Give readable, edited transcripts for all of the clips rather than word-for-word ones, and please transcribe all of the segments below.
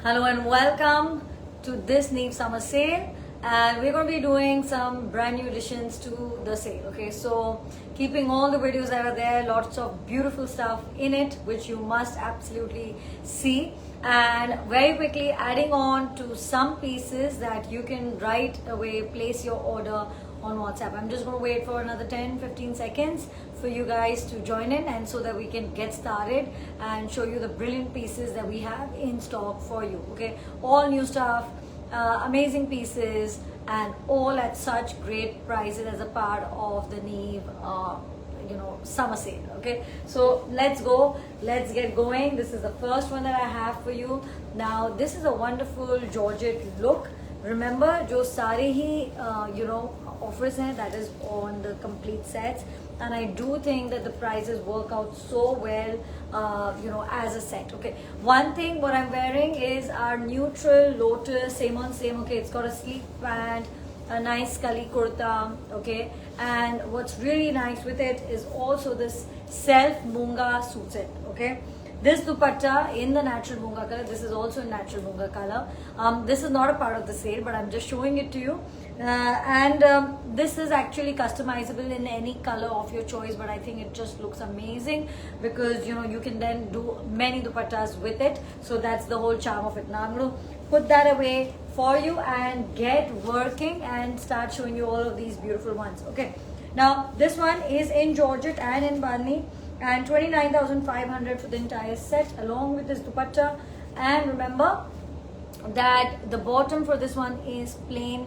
Hello and welcome to this Neve summer sale, and we're going to be doing some brand new additions to the sale. Okay, so keeping all the videos that are there, lots of beautiful stuff in it which you must absolutely see, and very quickly adding on to some pieces that you can right away place your order on WhatsApp. I'm just going to wait for another 10-15 seconds for you guys to join in, and so that we can get started and show you the brilliant pieces that we have in stock for you. Okay, all new stuff, amazing pieces, and all at such great prices as a part of the Neve summer sale. Okay, so let's go, let's get going. This is the first one that I have for you. Now this is a wonderful Georgette look. Remember, जो सारे ही offers हैं, that is on the complete sets, and I do think that the prices work out so well as a set. Okay, one thing what I'm wearing is our neutral lotus, same on same. Okay, it's got a sleek pant, a nice kali kurta. Okay, and what's really nice with it is also this self munga suit set. Okay, this dupatta in the natural munga color. This is also in natural munga color. This is not a part of the sale, but I'm just showing it to you. This is actually customizable in any color of your choice, but I think it just looks amazing because you can then do many dupattas with it. So that's the whole charm of it. Now I'm going to put that away for you and get working and start showing you all of these beautiful ones. Okay, now this one is in Georgette and in Bani, and 29,500 for the entire set along with this dupatta. And remember that the bottom for this one is plain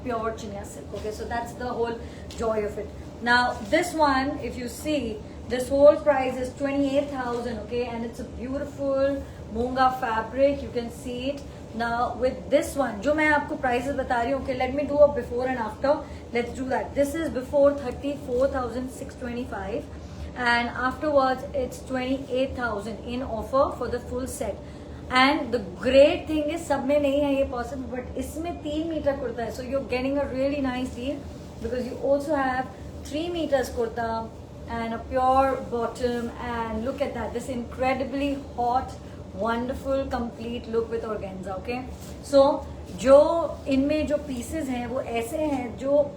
pure chinia silk. Okay, so that's the whole joy of it. Now this one, if you see, this whole price is 28,000. Okay, and it's a beautiful munga fabric. You can see it. Now with this one, जो मैं आपको prices बता रही हूँ, okay, let me do a before and after. Let's do that. This is before 34,625, and afterwards it's 28,000 in offer for the full set. And the great thing is सब में नहीं है ये possible, but इसमें 3 metre kurta है, so you're getting a really nice deal because you also have 3 meters kurta and a pure bottom. And look at that, this incredibly hot, wonderful, complete look with organza. Okay, so जो इनमें जो pieces हैं वो ऐसे हैं जो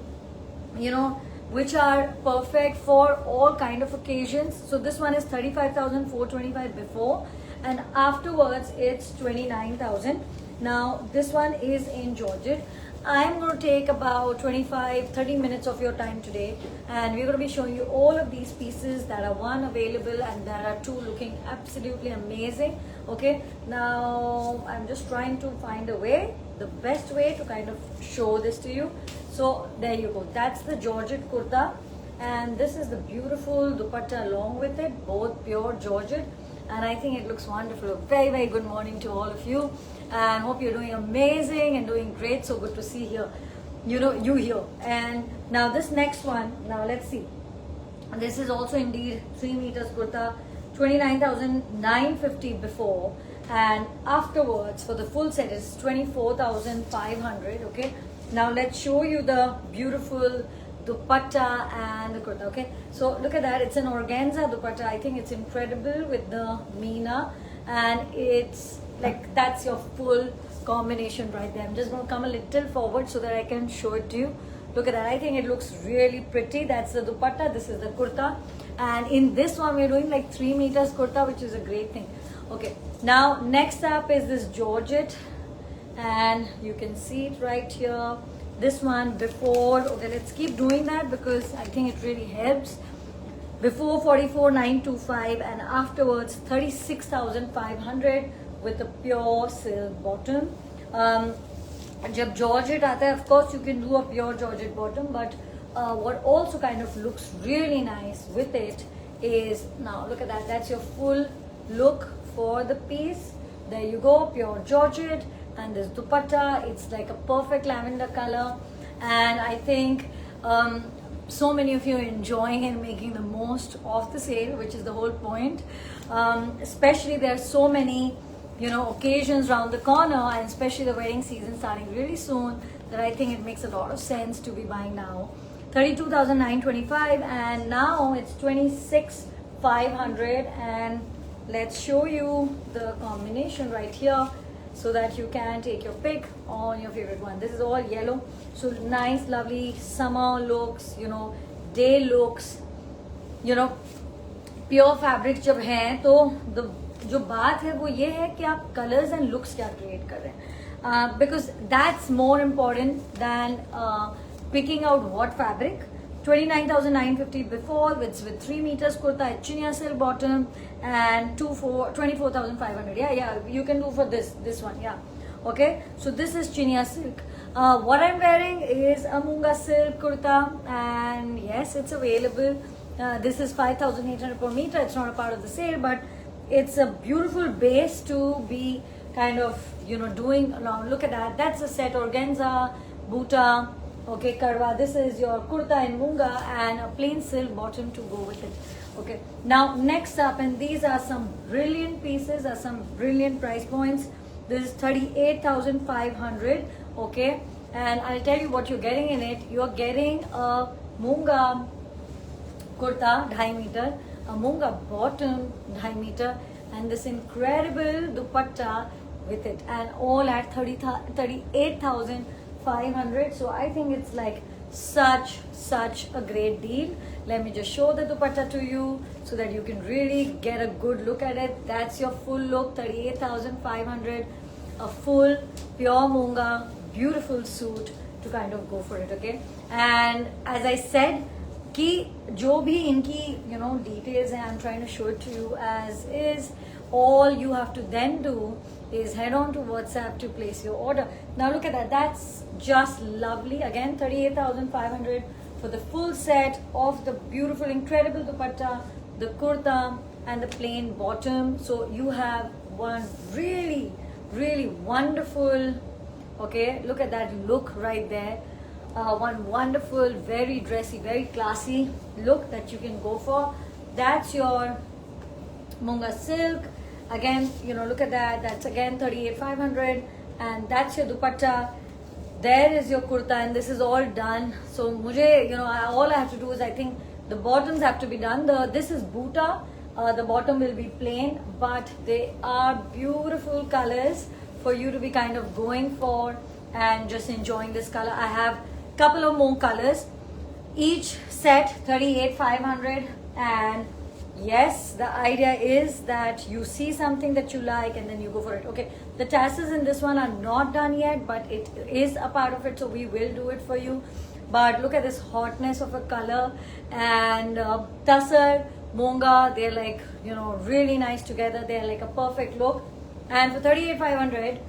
which are perfect for all kind of occasions. So this one is 35,425 before, and afterwards it's 29,000. Now this one is in Georgette. I'm going to take about 25-30 minutes of your time today, and we're going to be showing you all of these pieces that are one available and there are two looking absolutely amazing. Okay, now I'm just trying to find a way, the best way to kind of show this to you. So there you go, that's the Georgette kurta, and this is the beautiful dupatta along with it, both pure Georgette, and I think it looks wonderful. Very, very good morning to all of you, and hope you're doing amazing and doing great. So good to see here, you here. And now this next one, now let's see. This is also indeed 3 meters kurta, 29,950 before, and afterwards for the full set is 24,500. Okay, now let's show you the beautiful dupatta and the kurta. Okay, so look at that, it's an organza dupatta. I think it's incredible with the meena, and it's like that's your full combination right there. I'm just going to come a little forward so that I can show it to you. Look at that, I think it looks really pretty. That's the dupatta, this is the kurta, and in this one we're doing like 3 meters kurta, which is a great thing. Okay, now next up is this Georgette, and you can see it right here. This one before, okay, let's keep doing that because I think it really helps. Before 44,925, and afterwards 36,500 with a pure silk bottom. जब Georgette आता है, of course you can do a pure Georgette bottom, but what also kind of looks really nice with it is, now look at that, that's your full look for the piece. There you go, pure Georgette, and this dupatta, it's like a perfect lavender color, and I think so many of you are enjoying and making the most of the sale, which is the whole point. Especially there are so many occasions around the corner, and especially the wedding season starting really soon, that I think it makes a lot of sense to be buying now. 32,925, and now it's 26,500, and let's show you the combination right here. so that you can take your pick on your favorite one. This is all yellow, so nice lovely summer looks, you know, day looks, you know. Pure fabric जब हैं तो जो बात है वो ये है कि आप कलर्स एंड लुक्स क्या क्रिएट कर रहे हैं, because that's more important than picking out what fabric. 29,950 before with 3 meters kurta, chinia silk bottom, and 24,500. Yeah, you can do for this one. Yeah, okay. So this is chinia silk. What I'm wearing is a munga silk kurta, and yes, it's available. This is 5,800 per meter. It's not a part of the sale, but it's a beautiful base to be kind of, you know, doing around. Look at that. That's a set organza, buta, okay, karwa. This is your kurta in munga and a plain silk bottom to go with it. Okay. Now next up, and these are some brilliant pieces, are some brilliant price points. This is 38,500. Okay, and I'll tell you what you're getting in it. You're getting a munga kurta 2.5 meter, a munga bottom 2.5 meter, and this incredible dupatta with it, and all at 38,500. So I think it's like such a great deal. Let me just show the dupatta to you so that you can really get a good look at it. That's your full look, 38,500, a full pure munga beautiful suit to kind of go for it. Okay, and as I said कि जो भी इनकी you know details हैं, I'm trying to show it to you as is. All you have to then do is head on to WhatsApp to place your order. Now look at that. That's just lovely. Again, 38,500 for the full set of the beautiful, incredible dupatta, the kurta, and the plain bottom. So you have one really wonderful. Okay, look at that look right there. One wonderful, very dressy, very classy look that you can go for. That's your munga silk. Again, you know, look at that. That's again 38,500, and that's your dupatta. There is your kurta, and this is all done. So, mujhe, you know, all I have to do is, I think the bottoms have to be done. This is buta. The bottom will be plain, but they are beautiful colors for you to be kind of going for and just enjoying this color. I have couple of more colors, each set 38,500, and yes, the idea is that you see something that you like and then you go for it. Okay, the tassels in this one are not done yet, but it is a part of it, so we will do it for you. But look at this hotness of a color, and tussar, munga, they're like, you know, really nice together. They're like a perfect look. And for 38,500,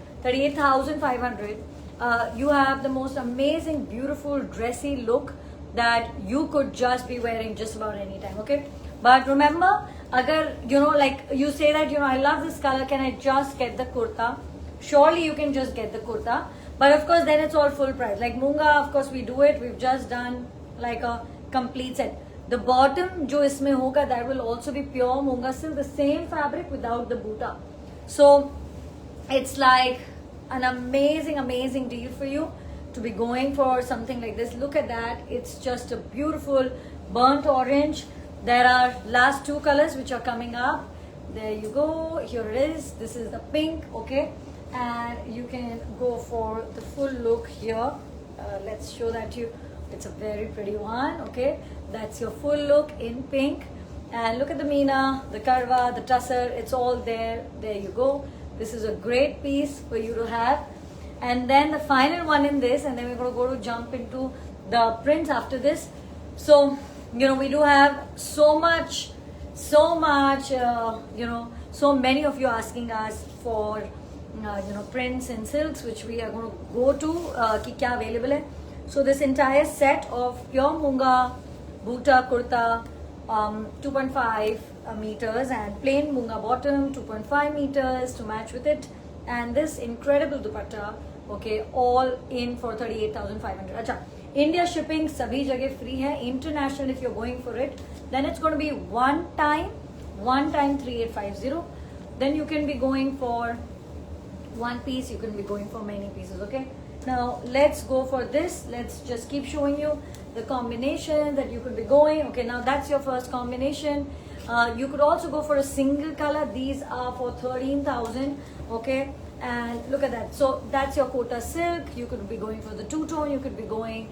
you have the most amazing, beautiful, dressy look that you could just be wearing just about any time. Okay, but remember, agar you know, like you say that, you know, I love this color, can I just get the kurta? Surely you can just get the kurta, but of course then it's all full price. Like munga, of course we do it, we've just done like a complete set. The bottom jo isme hoga, that will also be pure munga silk, the same fabric without the buta. So it's like an amazing deal for you to be going for something like this. Look at that. It's just a beautiful burnt orange. There are last two colors which are coming up. There you go. Here it is. This is the pink. Okay, and you can go for the full look here. Let's show that to you. It's a very pretty one. Okay, that's your full look in pink. And look at the meena, the karwa, the tussar. It's all there. There you go. This is a great piece for you to have. And then the final one in this, and then we're going to go to jump into the prints after this. So, you know, we do have so much, you know, so many of you asking us for, you know, prints and silks, which we are going to go to, ki kya available hai. So this entire set of pure munga, buta, kurta, 2.5 meters, and plain munga bottom 2.5 meters to match with it, and this incredible dupatta. Okay, all in for 38,500. Acha, India shipping sabhi jagah free hai. International, if you're going for it, then it's going to be one time 3850. Then you can be going for one piece, you can be going for many pieces. Okay, now let's go for this. Let's just keep showing you the combination that you could be going. Okay, now that's your first combination. You could also go for a single color. These are for 13,000. Okay, And look at that. So that's your Kota silk. You could be going for the two-tone. You could be going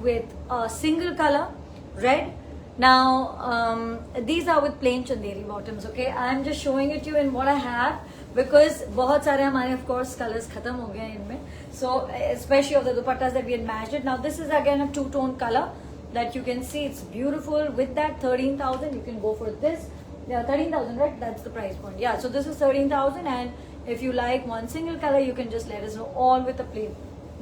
with a single color, red. Now these are with plain chanderi bottoms. Okay, I'm just showing it to you in what I have, because बहुत सारे हमारे of course colors खत्म हो गए हैं इनमें. So especially of the dupattas that we had matched it. Now this is again a two-tone color that you can see. It's beautiful. With that 13,000, you can go for this. Yeah, 13,000, right? That's the price point. Yeah, so this is 13,000, and if you like one single color, you can just let us know, all with a plain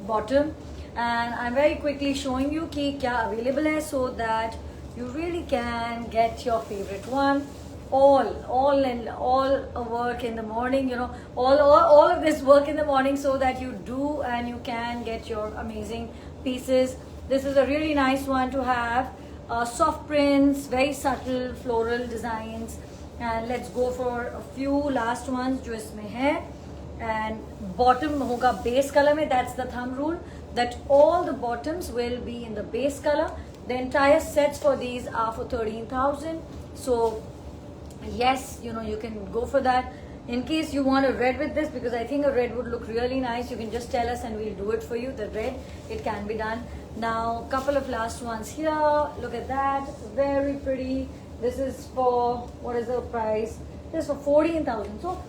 bottom. And I'm very quickly showing you ki kya available hai, so that you really can get your favorite one. All work in the morning, you know, all of this work in the morning, so that you do and you can get your amazing pieces. This is a really nice one to have. Soft prints, very subtle floral designs. And let's go for a few last ones जो इसमें है. And bottom होगा base color में. That's the thumb rule, that all the bottoms will be in the base color. The entire sets for these are for 13,000. So yes, you know, you can go for that. In case you want a red with this, because I think a red would look really nice, you can just tell us and we'll do it for you. The red, it can be done. Now couple of last ones here. Look at that, very pretty. This is for, what is the price? This is for 14,000. So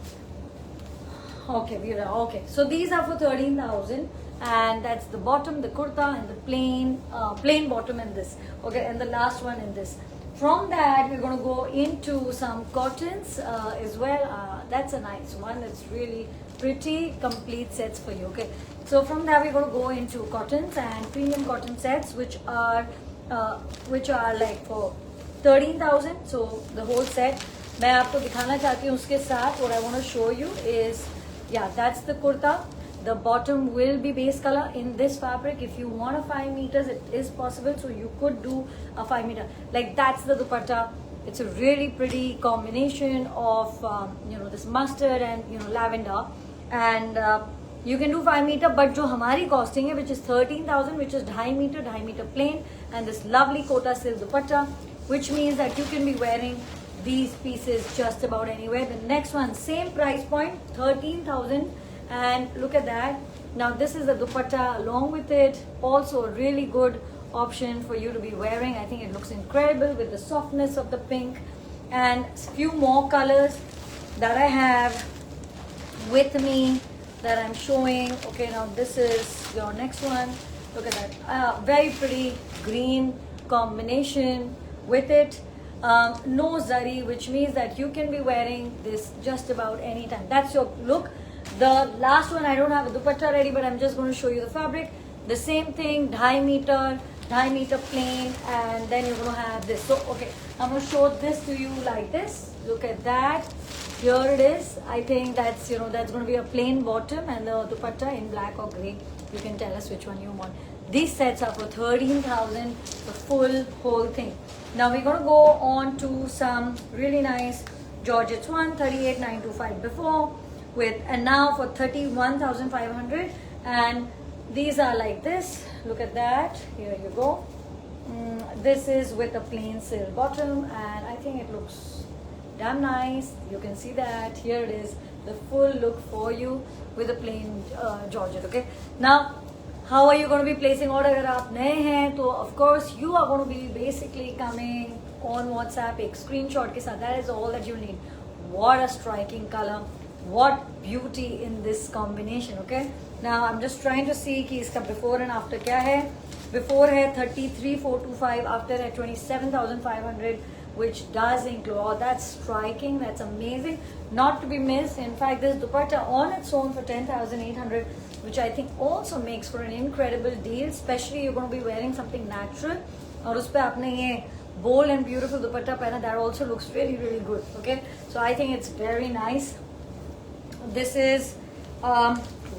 okay, okay. So these are for 13,000, and that's the bottom, the kurta, and the plain bottom in this. Okay, and the last one in this. From that, we're going to go into some cottons as well. That's a nice one. It's really pretty, complete sets for you. Okay, so from that, we're going to go into cottons and premium cotton sets, which are like for 13,000. So the whole set. मैं आपको दिखाना चाहती हूँ उसके साथ. What I want to show you is, yeah, that's the kurta. The bottom will be base color in this fabric. If you want a 5 meters, it is possible. So you could do a 5 meter. Like that's the dupatta. It's a really pretty combination of you know, this mustard and, you know, lavender. And you can do 5 meter, but jo hamari costing hai, which is 13,000, which is 2.5 meter plain, and this lovely Kota silk dupatta, which means that you can be wearing these pieces just about anywhere. The next one, same price point, 13,000. And look at that. Now this is the dupatta along with it. Also a really good option for you to be wearing. I think it looks incredible with the softness of the pink. And few more colors that I have with me that I'm showing. Okay, now this is your next one. Look at that. Very pretty green combination with it. No zari, which means that you can be wearing this just about any time. That's your look. The last one, I don't have a dupatta ready, but I'm just going to show you the fabric. The same thing, 2.5 meter plain, and then you're going to have this. So, okay, I'm going to show this to you like this. Look at that. Here it is. I think that's, you know, that's going to be a plain bottom and the dupatta in black or grey. You can tell us which one you want. These sets are for 13,000, the full whole thing. Now we're going to go on to some really nice Georgettes one, 38,925 before. And now for 31,500, and these are like this. Look at that. Here you go. This is with a plain silk bottom, and I think it looks damn nice. You can see that. Here it is, the full look for you with a plain Georgette. Okay, now how are you going to be placing order? अगर आप नए हैं तो of course you are going to be basically coming on WhatsApp एक screenshot के साथ. That is all that you need. What a striking color. What beauty in this combination. Okay, now I'm just trying to see कि इसका before and after क्या है. Before है 33,425, after है 27,500, which does include, oh, that's striking, that's amazing, not to be missed. In fact, this dupatta on its own for 10,800, which I think also makes for an incredible deal, especially you're going to be wearing something natural और उस पे आपने ये bold and beautiful dupatta पहना. That also looks really, really good. Okay, so I think it's very nice. This is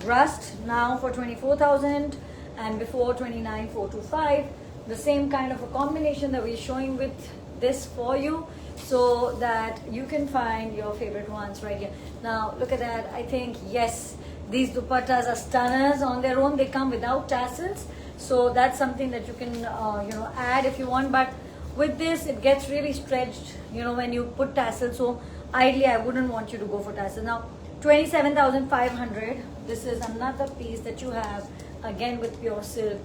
rust now for 24,000, and before 29,425. The same kind of a combination that we're showing with this for you, so that you can find your favorite ones right here. Now look at that. I think, yes, these dupattas are stunners on their own. They come without tassels, so that's something that you can you know, add if you want. But with this, it gets really stretched, you know, when you put tassels. So ideally I wouldn't want you to go for tassels. Now 27,500. This is another piece that you have again with pure silk.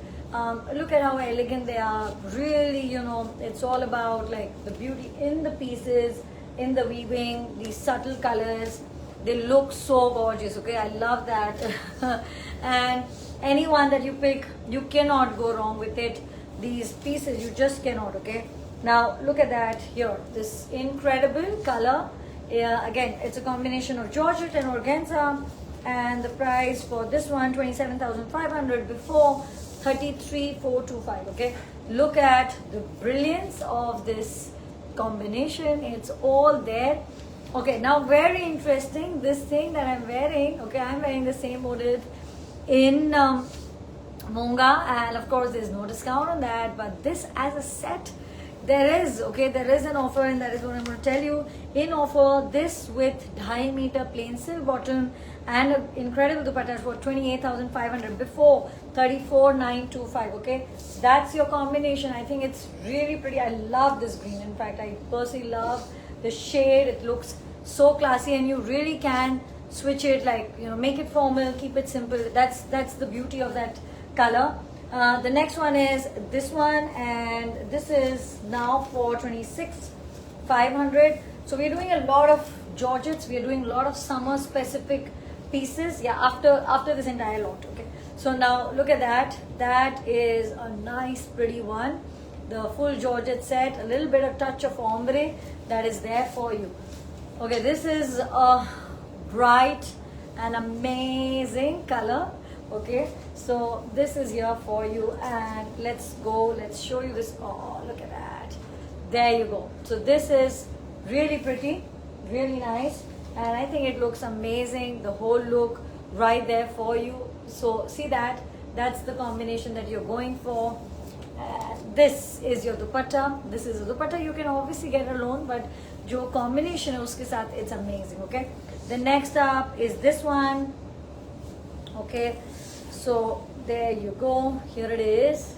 Look at how elegant they are. Really, you know, it's all about like the beauty in the pieces, in the weaving, these subtle colors. They look so gorgeous. Okay, I love that. And anyone that you pick, you cannot go wrong with it. These pieces, you just cannot. Okay, now look at that here. This incredible color. Yeah, again, it's a combination of georgette and organza, and the price for this one 27,500, before 33,425. Okay, look at the brilliance of this combination. It's all there. Okay, now very interesting, this thing that I'm wearing. Okay, I'm wearing the same motif in Monga, and of course there's no discount on that, but this as a set there is, okay, there is an offer, and that is what I'm going to tell you. In offer, this with 2.5 meter plain silk bottom and an incredible dupatta for 28,500, before 34,925. Okay, that's your combination. I think it's really pretty. I love this green. In fact, I personally love the shade. It looks so classy, and you really can switch it, like, you know, make it formal, keep it simple. That's the beauty of that color. The next one is this one, and this is now for 26,500. So we're doing a lot of georgettes. We're doing a lot of summer specific pieces. Yeah, after this entire lot. Okay, so now look at that. That is a nice pretty one. The full georgette set, a little bit of touch of ombre that is there for you. Okay, this is a bright and amazing color. Okay, so this is here for you, and let's show you this. Oh, look at that. There you go. So this is really pretty, really nice, and I think it looks amazing. The whole look right there for you. So see that, that's the combination that you're going for. This is your dupatta. This is a dupatta. You can obviously get alone, but जो combination है उसके साथ, it's amazing. Okay, the next up is this one. Okay, so there you go. Here it is.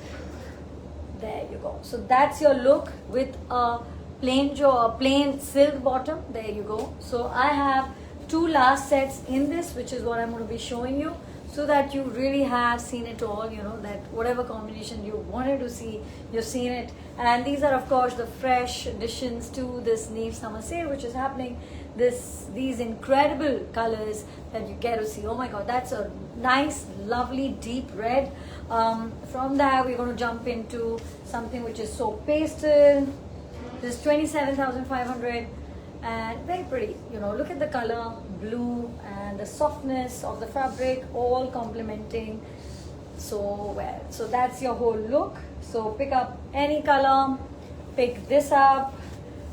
There you go. So that's your look with a plain silk bottom. There you go. So I have two last sets in this, which is what I'm going to be showing you, so that you really have seen it all. You know, that whatever combination you wanted to see, you've seen it. And these are of course the fresh additions to this Neve summer sale, which is happening. These incredible colors that you get to see. Oh my god, that's a nice lovely deep red. From that we're going to jump into something which is so pastel. This is 27,500, and very pretty. You know, look at the color, blue, and the softness of the fabric, all complementing so well. So that's your whole look. So pick up any color, pick this up.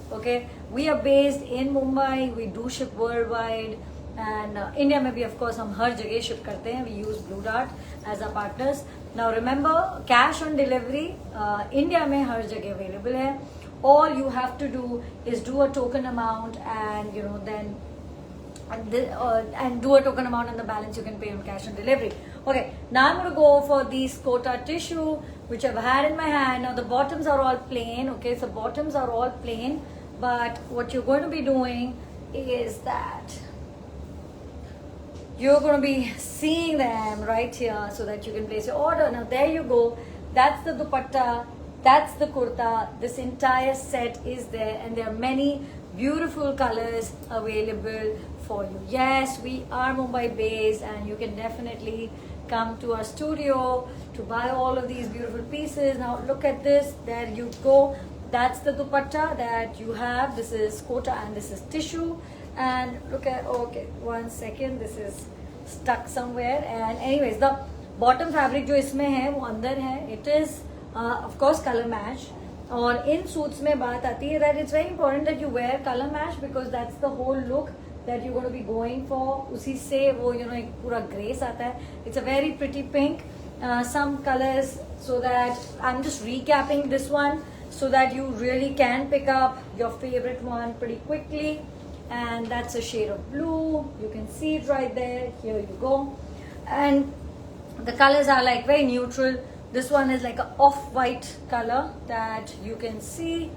Okay, we are based in Mumbai. We do ship worldwide, and India में भी of course हम हर जगह ship करते हैं. We use Blue Dart as our partners. Now remember, cash on delivery India में हर जगह available है. All you have to do is do a token amount, and you know, then and do a token amount, and the balance you can pay on cash on delivery. Okay, now I'm going to go for these Kota tissue, which I've had in my hand. Now the bottoms are all plain. Okay, so bottoms are all plain, but what you're going to be doing is that you're going to be seeing them right here so that you can place your order. Now there you go. That's the dupatta, that's the kurta. This entire set is there, and there are many beautiful colors available for you. Yes, we are Mumbai based, and you can definitely come to our studio to buy all of these beautiful pieces. Now look at this. There you go. That's the dupatta that you have. This is Kota and this is tissue. And look at, okay, 1 second, this is stuck somewhere. And anyways, the bottom fabric जो इसमें है वो अंदर है. It is of course color match. और इन suits में बात आती है that it's very important that you wear color match, because that's the whole look that you're going to be going for. उसी से वो, you know, एक पूरा grace आता है. It's a very pretty pink. Some colors, so that I'm just recapping this one so that you really can pick up your favorite one pretty quickly. And that's a shade of blue. You can see it right there. Here you go. And the colors are like very neutral. This one is like an off-white color that you can see.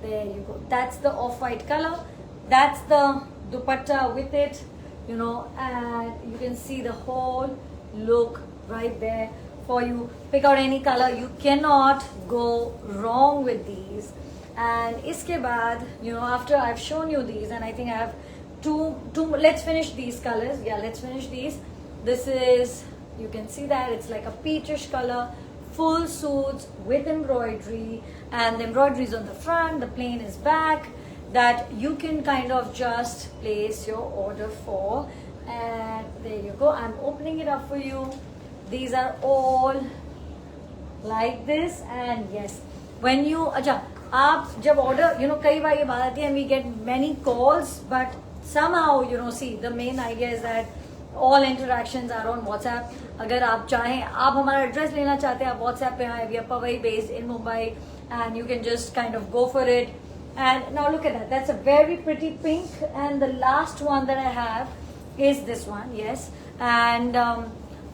There you go. That's the off-white color. That's the dupatta with it. you know, and you can see the whole look right there for you. Pick out any color, you cannot go wrong with these. And iske baad, you know, after I've shown you these, and I think I have two, let's finish these colors. Yeah, let's finish these. This is, you can see that it's like a peachish color, full suits with embroidery, and the embroidery is on the front, the plain is back, that you can kind of just place your order for. And there you go, I'm opening it up for you. These are all like this. And yes, when you अच्छा आप जब order, you know, कई बार ये बात आती है and we get many calls, but somehow, you know, see, the main idea is that all interactions are on WhatsApp. अगर आप चाहें, आप हमारा एड्रेस लेना चाहते हैं, आप WhatsApp पे आए, we are Powai based in Mumbai, and you can just kind of go for it. And now look at that, that's a very pretty pink. And the last one that I have is this one, yes. And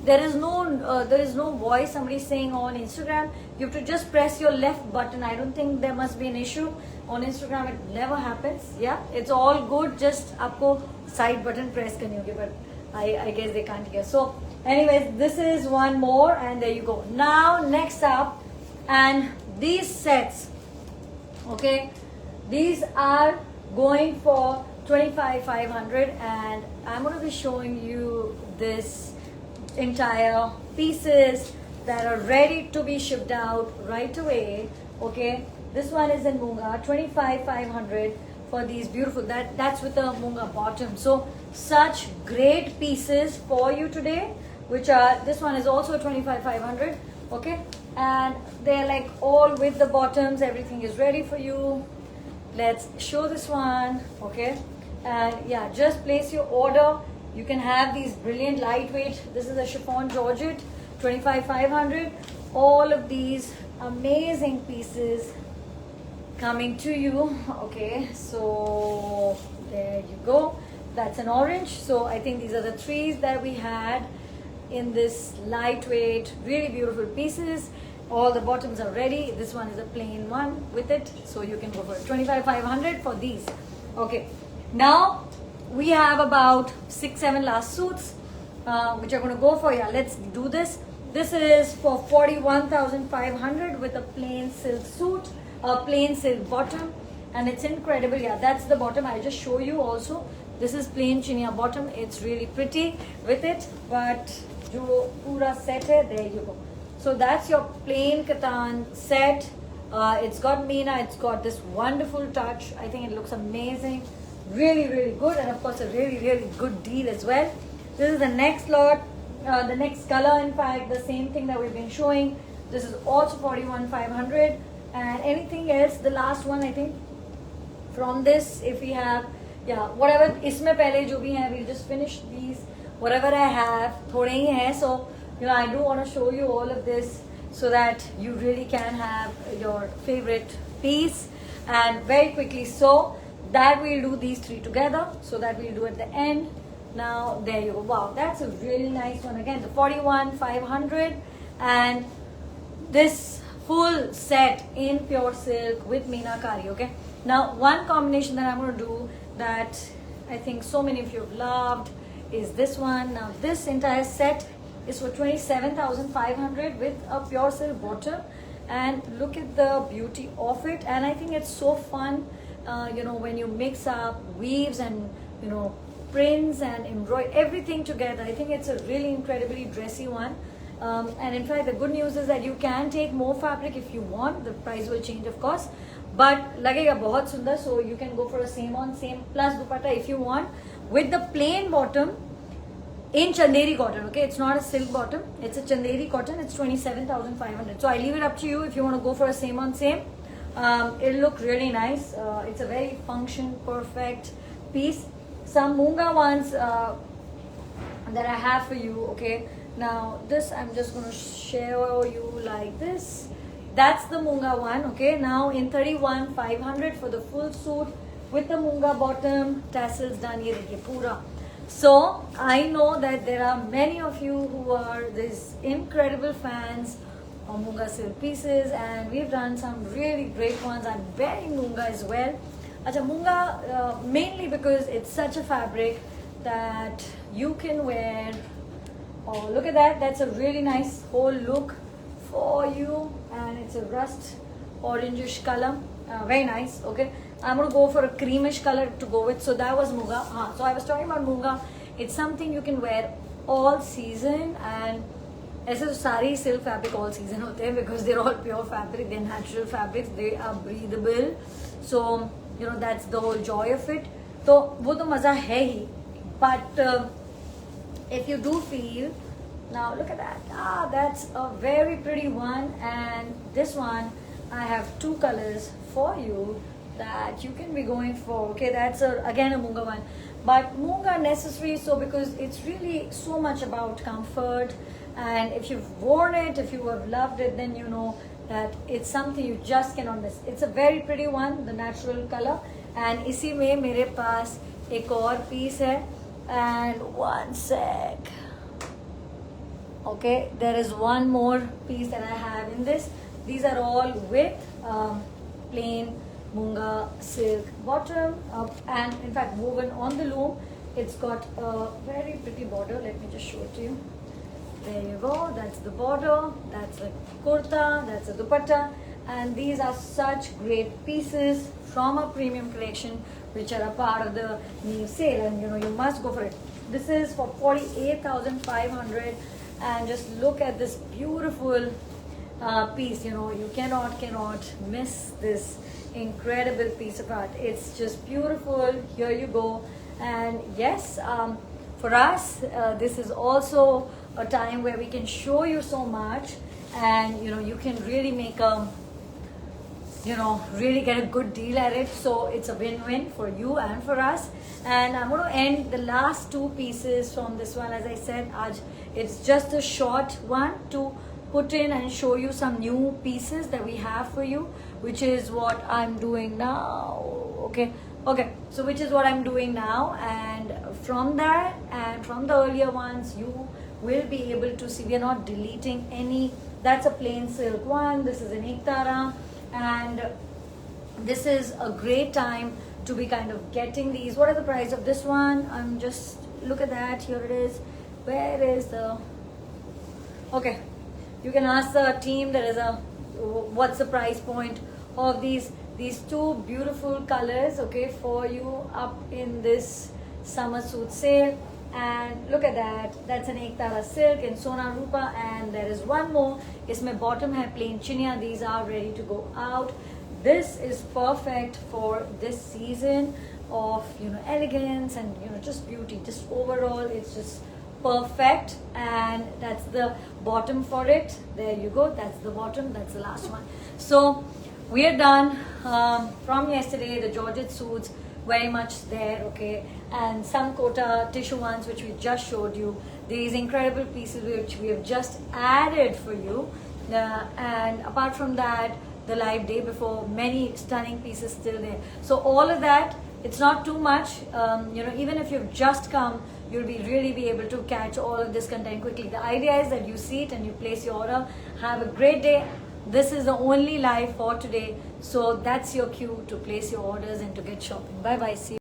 there is no voice. Somebody saying on Instagram you have to just press your left button. I don't think there must be an issue on Instagram. It never happens. Yeah, it's all good. Just आपको side button press करनी होगी, but I guess they can't hear. So anyways, this is one more, and there you go. Now next up, and these sets, okay, these are going for 25,500, and I'm going to be showing you this entire pieces that are ready to be shipped out right away. Okay, this one is in Munga, 25,500 for these beautiful, that's with the Munga bottom. So such great pieces for you today, which are, this one is also 25,500. okay, and they're like all with the bottoms, everything is ready for you. Let's show this one. Okay, and yeah, just place your order. You can have these brilliant lightweight, this is a chiffon georgette, 25,500. All of these amazing pieces coming to you. Okay, so there you go, that's an orange. So I think these are the threes that we had in this lightweight, really beautiful pieces. All the bottoms are ready. This one is a plain one with it, so you can go for it. 25,500 for these. Okay, now we have about 6-7 last suits which are going to go for. Yeah, let's do this. This is for 41,500 with a plain silk suit, a plain silk bottom, and it's incredible. Yeah, that's the bottom. I'll just show you also. This is plain chinia bottom. It's really pretty with it, but jo pura set hai, there you go. So that's your plain katan set. It's got Meena, it's got this wonderful touch. I think it looks amazing. Really, really good, and of course a really, really good deal as well. This is the next lot, the next color, in fact, the same thing that we've been showing. This is also 41,500, and anything else, the last one I think from this, if we have, yeah, whatever isme pehle jo bhi hai, we'll just finish these, whatever I have, thode hi hai. So you know, I do want to show you all of this so that you really can have your favorite piece. And very quickly, so that we'll do these three together, so that we'll do at the end. Now there you go. Wow, that's a really nice one. Again, the 41,500, and this full set in pure silk with meenakari. Okay, now one combination that I'm going to do that I think so many of you have loved is this one. Now this entire set is for 27,500 with a pure silk bottom, and look at the beauty of it. And I think it's so fun, you know, when you mix up weaves and, you know, prints and embroidery, everything together. I think it's a really incredibly dressy one. And in fact, the good news is that you can take more fabric if you want. The price will change, of course, but lagega bahut sundar, so you can go for a same on same plus dupatta if you want, with the plain bottom in Chanderi cotton. Okay, it's not a silk bottom, it's a Chanderi cotton. It's 27,500. So I leave it up to you if you want to go for a same on same. It'll look really nice. It's a very function perfect piece. Some Munga ones that I have for you. Okay, now this I'm just going to show you like this. That's the Munga one. Okay, now in 31,500 for the full suit with the Munga bottom, tassels done. Ye dekhiye pura. So I know that there are many of you who are these incredible fans of Munga silk pieces, and we've done some really great ones. I'm wearing Munga as well. Acha, Munga mainly because it's such a fabric that you can wear. Oh, look at that. That's a really nice whole look for you, and it's a rust orangish color. Very nice. Okay, I'm going to go for a creamish color to go with. So that was Munga. So I was talking about Munga. It's something you can wear all season, and ऐसे तो सारे silk fabric all season होते हैं because they're all pure fabric, they're natural fabrics, they are breathable. So you know that's the whole joy of it. तो वो तो मज़ा है ही. But if you do feel, now look at that. That's a very pretty one, and this one I have two colors for you that you can be going for. Okay, that's again a Munga one, but Munga necessary so because it's really so much about comfort, and if you've worn it, if you have loved it, then you know that it's something you just cannot miss. It's a very pretty one, the natural color, and इसी में मेरे पास एक और piece है, and one sec. Okay, there is one more piece that I have in this. These are all with plain Munga silk bottom, and in fact woven on the loom. It's got a very pretty border. Let me just show it to you. There you go. That's the border. That's the kurta. That's the dupatta. And these are such great pieces from a premium collection, which are a part of the new sale. And you know you must go for it. This is for 48,500. And just look at this beautiful piece. You know you cannot miss this incredible piece of art. It's just beautiful. Here you go. And yes, for us this is also a time where we can show you so much, and you know you can really make a really get a good deal at it. So it's a win-win for you and for us. And I'm going to end the last two pieces from this one. As I said, it's just a short one to put in and show you some new pieces that we have for you, which is what I'm doing now. Okay, so which is what I'm doing now, and from that and from the earlier ones you will be able to see we are not deleting any. That's a plain silk one. This is an Ektara, and this is a great time to be kind of getting these. What is the price of this one? I'm just look at that. Here it is. Where is the okay, you can ask the team. There is a what's the price point of these two beautiful colors, okay, for you up in this summer suit sale. And look at that, that's an Ektara silk in Sona Rupa. And there is one more, isme bottom hai plain chinia. These are ready to go out. This is perfect for this season of elegance and just beauty. Just overall it's just perfect. And that's the bottom for it. There you go, that's the bottom, that's the last one. So we are done from yesterday. The Georgette suits very much there, okay, and some Kota tissue ones which we just showed you. These incredible pieces which we have just added for you, and apart from that, the live day before, many stunning pieces still there. So all of that, it's not too much. Even if you've just come, you'll really be able to catch all of this content quickly. The idea is that you see it and you place your order. Have a great day. This is the only live for today, so that's your cue to place your orders and to get shopping. Bye bye. See you.